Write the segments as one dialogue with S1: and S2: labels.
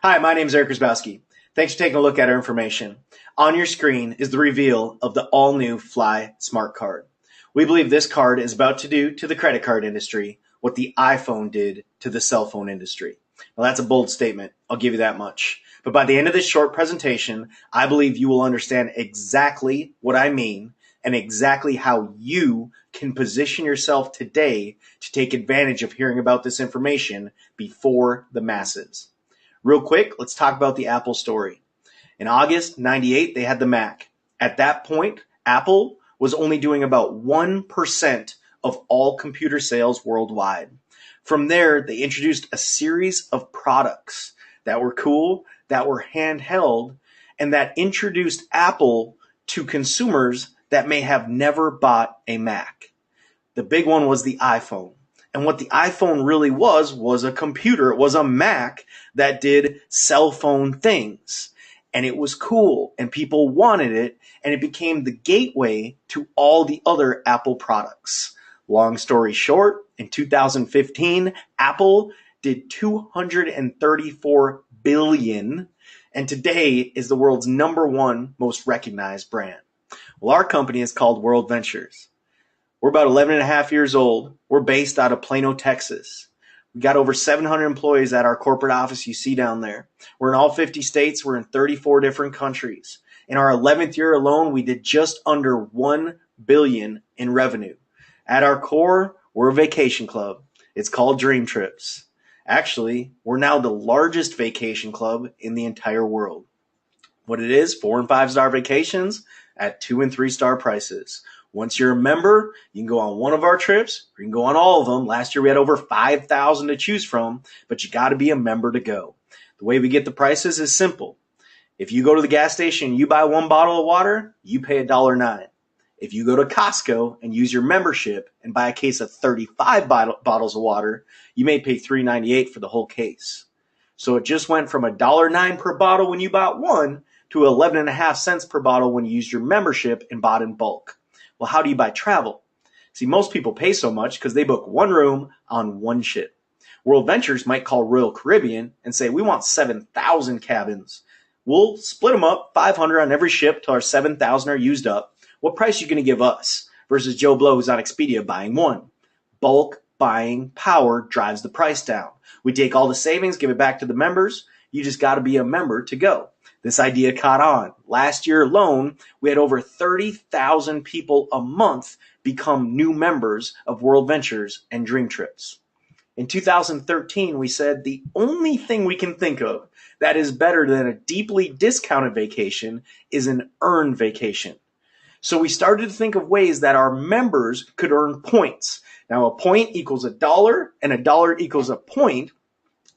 S1: Hi, my name is Eric Grabowski. Thanks for taking a look at our information. On your screen is the reveal of the all-new Fly Smart Card. We believe this card is about to do to the credit card industry what the iPhone did to the cell phone industry. Well, that's a bold statement. I'll give you that much. But by the end of this short presentation, I believe you will understand exactly what I mean and exactly how you can position yourself today to take advantage of hearing about this information before the masses. Real quick, let's talk about the Apple story. In August '98, they had the Mac. At that point, Apple was only doing about 1% of all computer sales worldwide. From there, they introduced a series of products that were cool, that were handheld, and that introduced Apple to consumers that may have never bought a Mac. The big one was the iPhone. And what the iPhone really was a computer. It was a Mac that did cell phone things. And it was cool, and people wanted it, and it became the gateway to all the other Apple products. Long story short, in 2015, Apple did $234 billion, and today is the world's #1 most recognized brand. Well, our company is called WorldVentures. We're about 11 and a half years old. We're based out of Plano, Texas. We got over 700 employees at our corporate office you see down there. We're in all 50 states. We're in 34 different countries. In our 11th year alone, we did just under $1 billion in revenue. At our core, we're a vacation club. It's called DreamTrips. Actually, we're now the largest vacation club in the entire world. What it is, 4- and 5-star vacations at 2- and 3-star prices. Once you're a member, you can go on one of our trips, or you can go on all of them. Last year we had over 5,000 to choose from, but you got to be a member to go. The way we get the prices is simple. If you go to the gas station and you buy 1 bottle of water, you pay $1.09. If you go to Costco and use your membership and buy a case of 35 bottles of water, you may pay $3.98 for the whole case. So it just went from $1.09 per bottle when you bought one to 11.5 cents per bottle when you used your membership and bought in bulk. Well, how do you buy travel? See, most people pay so much because they book one room on one ship. World Ventures might call Royal Caribbean and say, we want 7,000 cabins. We'll split them up, 500 on every ship till our 7,000 are used up. What price are you going to give us versus Joe Blow who's on Expedia buying one? Bulk buying power drives the price down. We take all the savings, give it back to the members. You just got to be a member to go. This idea caught on. Last year alone, we had over 30,000 people a month become new members of World Ventures and DreamTrips. In 2013, we said the only thing we can think of that is better than a deeply discounted vacation is an earned vacation. So we started to think of ways that our members could earn points. Now, a point equals $1, and $1 equals a point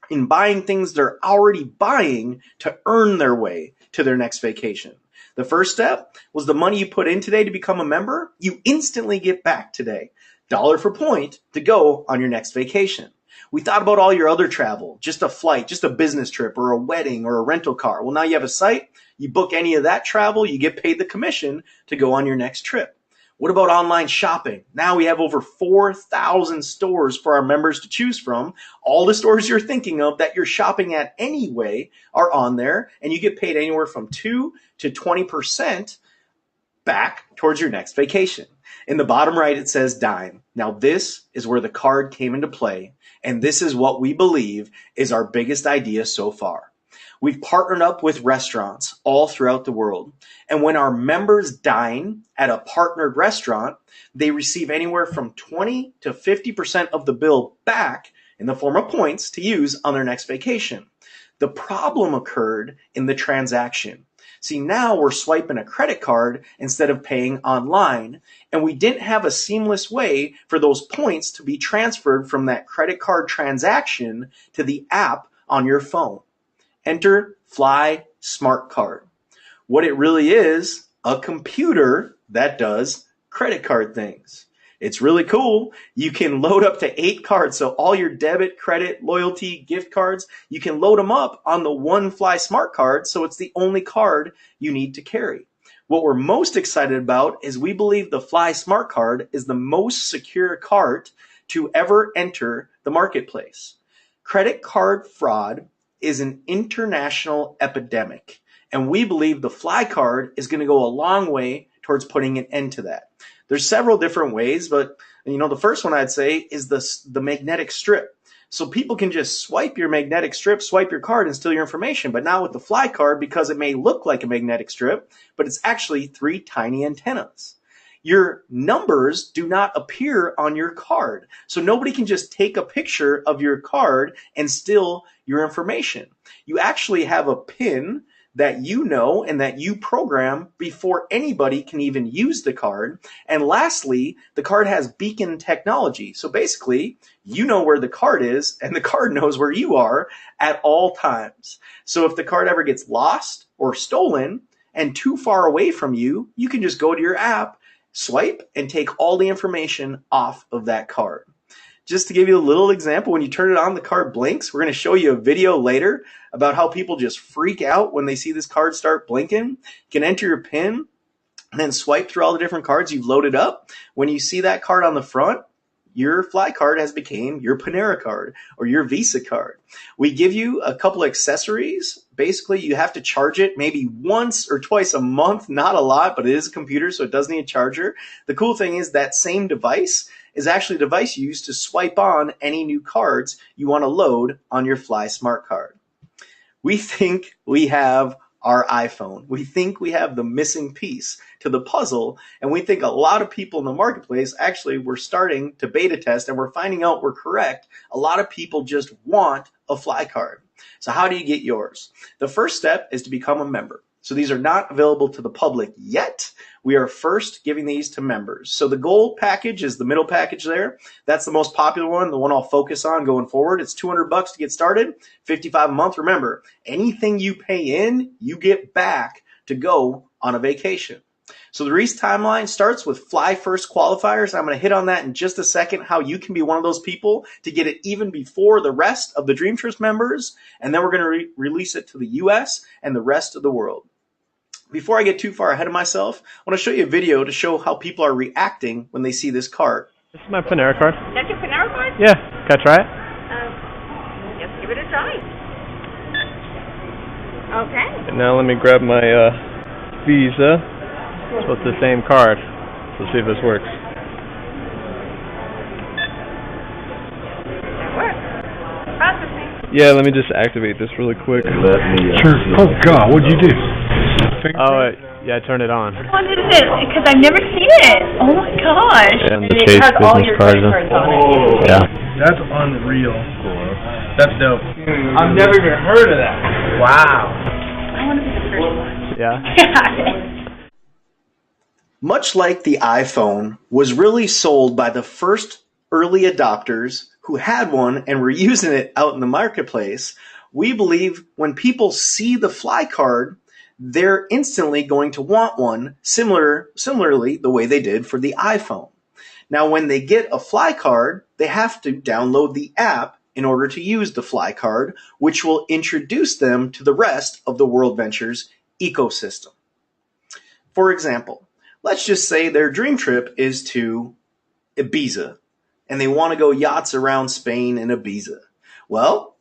S1: in buying things they're already buying to earn their way to their next vacation. The first step was the money you put in today to become a member, you instantly get back today. $1 for point to go on your next vacation. We thought about all your other travel, just a flight, just a business trip or a wedding or a rental car. Well, now you have a site, you book any of that travel, you get paid the commission to go on your next trip. What about online shopping? Now we have over 4,000 stores for our members to choose from. All the stores you're thinking of that you're shopping at anyway are on there, and you get paid anywhere from 2 to 20% back towards your next vacation. In the bottom right, it says Dime. Now this is where the card came into play, and this is what we believe is our biggest idea so far. We've partnered up with restaurants all throughout the world. And when our members dine at a partnered restaurant, they receive anywhere from 20 to 50% of the bill back in the form of points to use on their next vacation. The problem occurred in the transaction. See, now we're swiping a credit card instead of paying online, and we didn't have a seamless way for those points to be transferred from that credit card transaction to the app on your phone. Enter Fly Smart Card. What it really is, a computer that does credit card things. It's really cool. You can load up to 8 cards. So all your debit, credit, loyalty, gift cards, you can load them up on the one Fly Smart Card. So it's the only card you need to carry. What we're most excited about is we believe the Fly Smart Card is the most secure card to ever enter the marketplace. Credit card fraud is an international epidemic, and we believe the Fly Card is going to go a long way towards putting an end to that. There's several different ways, but the first one I'd say is the magnetic strip. So people can just swipe your magnetic strip, swipe your card, and steal your information. But now with the Fly Card, because it may look like a magnetic strip, but it's actually 3 tiny antennas. Your numbers do not appear on your card. So nobody can just take a picture of your card and steal your information. You actually have a PIN that you know and that you program before anybody can even use the card. And lastly, the card has beacon technology. So basically, you know where the card is and the card knows where you are at all times. So if the card ever gets lost or stolen and too far away from you, you can just go to your app, swipe, and take all the information off of that card. Just to give you a little example, when you turn it on, the card blinks. We're going to show you a video later about how people just freak out when they see this card start blinking. You can enter your PIN and then swipe through all the different cards you've loaded up. When you see that card on the front, your Fly Card has become your Panera card or your Visa card. We give you a couple accessories. Basically, you have to charge it maybe once or twice a month, not a lot, but it is a computer, so it does need a charger. The cool thing is that same device is actually a device used to swipe on any new cards you want to load on your Fly Smart Card. We think we have our iPhone. We think we have the missing piece to the puzzle, and we think a lot of people in the marketplace actually were starting to beta test, and we're finding out we're correct. A lot of people just want a Fly Card. So how do you get yours? The first step is to become a member. So these are not available to the public yet. We are first giving these to members. So the gold package is the middle package there. That's the most popular one, the one I'll focus on going forward. It's $200 to get started, $55 a month. Remember, anything you pay in, you get back to go on a vacation. So the Reese timeline starts with Fly First qualifiers. I'm going to hit on that in just a second, how you can be one of those people to get it even before the rest of the DreamTrips members. And then we're going to release it to the US and the rest of the world. Before I get too far ahead of myself, I want to show you a video to show how people are reacting when they see this card.
S2: This is my Panera card.
S3: That's your Panera card?
S2: Yeah. Can I try it?
S3: Just give it a try. Okay.
S2: And now let me grab my Visa. So it's the same card. Let's see if this works.
S3: That works. Processing.
S2: Yeah, let me just activate this really quick.
S4: Sure. Oh God, what'd you do?
S2: Oh, yeah, turn it on.
S3: What is it? Because I've never seen it. Oh my gosh.
S2: And the Chase business cards on it. Yeah.
S4: That's unreal. That's dope. I've never even heard of that. Wow.
S3: I want to be the first one.
S2: Yeah.
S1: Much like the iPhone was really sold by the first early adopters who had one and were using it out in the marketplace, we believe when people see the Fly Card, they're instantly going to want one similarly the way they did for the iPhone. Now, when they get a Fly Card, they have to download the app in order to use the Fly Card, which will introduce them to the rest of the WorldVentures ecosystem. For example, let's just say their dream trip is to Ibiza, and they want to go yachts around Spain and Ibiza. Well,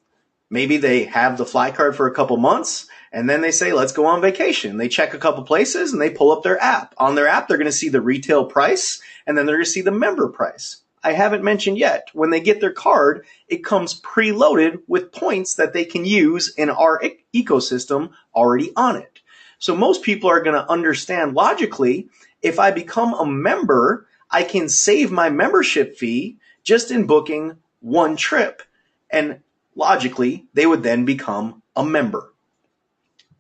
S1: maybe they have the Fly Card for a couple months, and then they say, let's go on vacation. They check a couple places, and they pull up their app. On their app, they're going to see the retail price, and then they're going to see the member price. I haven't mentioned yet, when they get their card, it comes preloaded with points that they can use in our ecosystem already on it. So most people are going to understand logically, if I become a member, I can save my membership fee just in booking one trip. And logically, they would then become a member.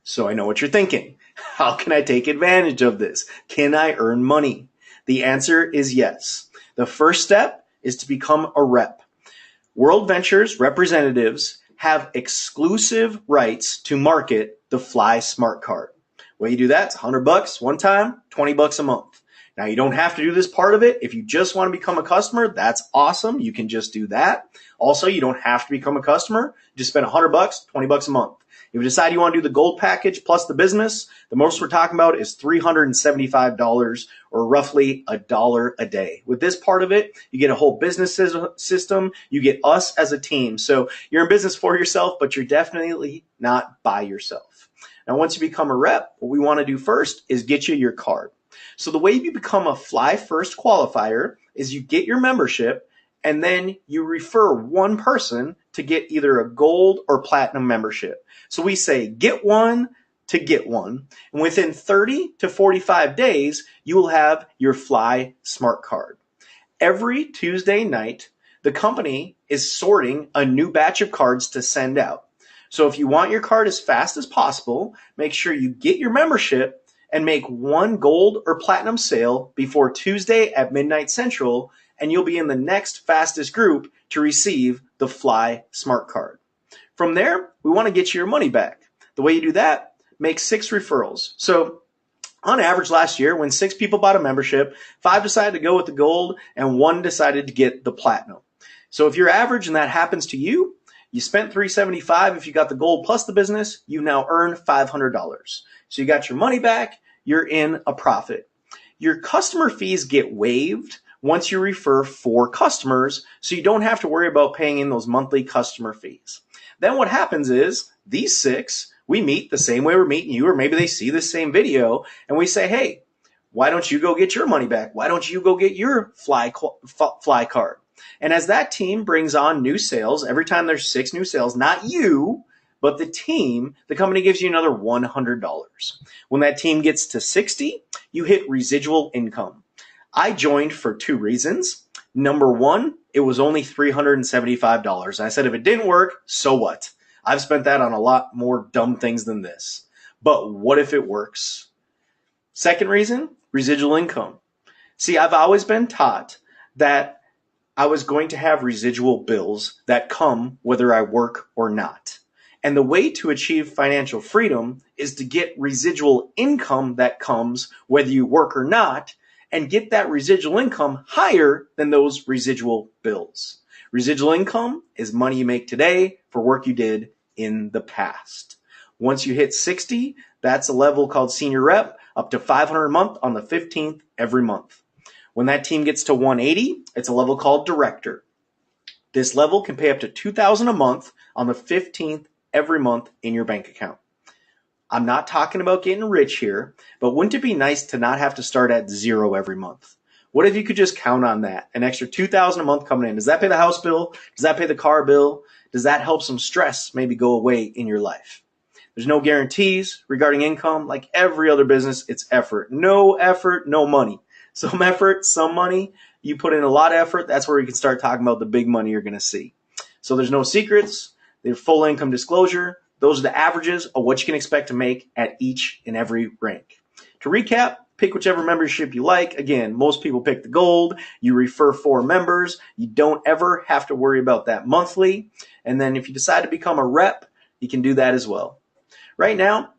S1: So I know what you're thinking. How can I take advantage of this? Can I earn money? The answer is yes. The first step is to become a rep. WorldVentures representatives have exclusive rights to market the Fly Smart Card. Way you do that, it's $100 one time, $20 a month. Now, you don't have to do this part of it. If you just want to become a customer, that's awesome. You can just do that. Also, you don't have to become a customer. Just spend $100, $20 a month. If you decide you want to do the gold package plus the business, the most we're talking about is $375 or roughly $1 a day. With this part of it, you get a whole business system. You get us as a team. So you're in business for yourself, but you're definitely not by yourself. Now, once you become a rep, what we want to do first is get you your card. So the way you become a Fly First qualifier is you get your membership and then you refer one person to get either a gold or platinum membership. So we say get one to get one. And within 30 to 45 days, you will have your Fly Smart Card. Every Tuesday night, the company is sorting a new batch of cards to send out. So if you want your card as fast as possible, make sure you get your membership and make one gold or platinum sale before Tuesday at midnight Central, and you'll be in the next fastest group to receive the Fly Smart Card. From there, we want to get you your money back. The way you do that, make 6 referrals. So on average last year, when 6 people bought a membership, 5 decided to go with the gold and 1 decided to get the platinum. So if you're average and that happens to you, you spent $375. If you got the gold plus the business, you now earn $500. So you got your money back, you're in a profit. Your customer fees get waived once you refer 4 customers, so you don't have to worry about paying in those monthly customer fees. Then what happens is these 6, we meet the same way we're meeting you, or maybe they see the same video, and we say, hey, why don't you go get your money back? Why don't you go get your Fly card? And as that team brings on new sales, every time there's 6 new sales, not you, but the team, the company gives you another $100. When that team gets to 60, you hit residual income. I joined for 2 reasons. Number 1, it was only $375. I said, if it didn't work, so what? I've spent that on a lot more dumb things than this. But what if it works? Second reason, residual income. See, I've always been taught that I was going to have residual bills that come whether I work or not. And the way to achieve financial freedom is to get residual income that comes whether you work or not, and get that residual income higher than those residual bills. Residual income is money you make today for work you did in the past. Once you hit 60, that's a level called senior rep, up to $500 a month on the 15th every month. When that team gets to 180, it's a level called director. This level can pay up to $2,000 a month on the 15th every month in your bank account. I'm not talking about getting rich here, but wouldn't it be nice to not have to start at 0 every month? What if you could just count on that? An extra $2,000 a month coming in. Does that pay the house bill? Does that pay the car bill? Does that help some stress maybe go away in your life? There's no guarantees regarding income. Like every other business, it's effort. No effort, no money. Some effort, some money. You put in a lot of effort, that's where you can start talking about the big money you're going to see. So there's no secrets. There's full income disclosure. Those are the averages of what you can expect to make at each and every rank. To recap, pick whichever membership you like. Again, most people pick the gold. You refer 4 members. You don't ever have to worry about that monthly. And then if you decide to become a rep, you can do that as well. Right now,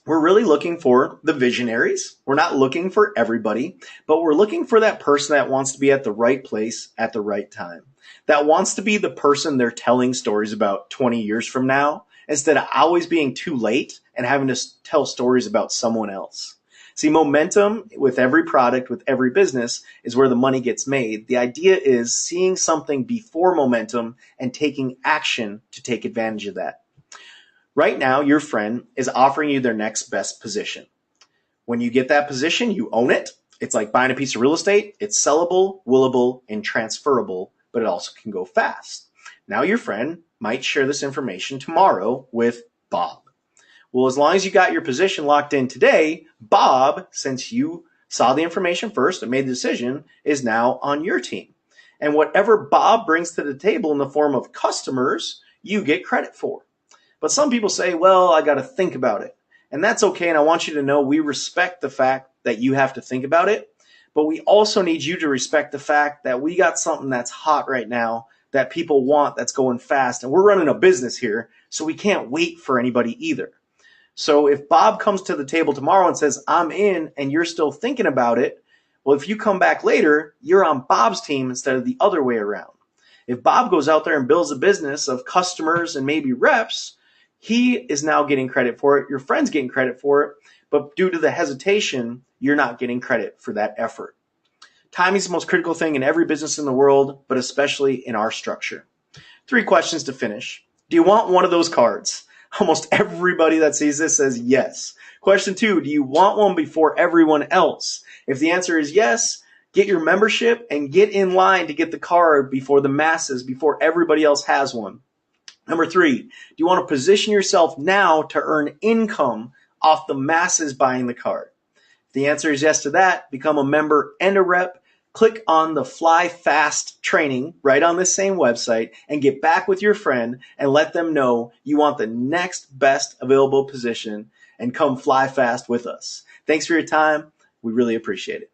S1: we're really looking for the visionaries. We're not looking for everybody, but we're looking for that person that wants to be at the right place at the right time. That wants to be the person they're telling stories about 20 years from now, instead of always being too late and having to tell stories about someone else. See, momentum with every product, with every business, is where the money gets made. The idea is seeing something before momentum and taking action to take advantage of that. Right now, your friend is offering you their next best position. When you get that position, you own it. It's like buying a piece of real estate. It's sellable, willable, and transferable, but it also can go fast. Now your friend might share this information tomorrow with Bob. Well, as long as you got your position locked in today, Bob, since you saw the information first and made the decision, is now on your team. And whatever Bob brings to the table in the form of customers, you get credit for. But some people say, well, I got to think about it. And that's okay. And I want you to know we respect the fact that you have to think about it. But we also need you to respect the fact that we got something that's hot right now that people want, that's going fast. And we're running a business here, so we can't wait for anybody either. So if Bob comes to the table tomorrow and says, I'm in, and you're still thinking about it, well, if you come back later, you're on Bob's team instead of the other way around. If Bob goes out there and builds a business of customers and maybe reps, He is now getting credit for it. Your friend's getting credit for it. But due to the hesitation, you're not getting credit for that effort. Timing is the most critical thing in every business in the world, but especially in our structure. 3 questions to finish. Do you want one of those cards? Almost everybody that sees this says yes. Question 2, do you want one before everyone else? If the answer is yes, get your membership and get in line to get the card before the masses, before everybody else has one. Number 3, do you want to position yourself now to earn income off the masses buying the card? If the answer is yes to that, become a member and a rep. Click on the Fly Fast training right on this same website and get back with your friend and let them know you want the next best available position and come fly fast with us. Thanks for your time. We really appreciate it.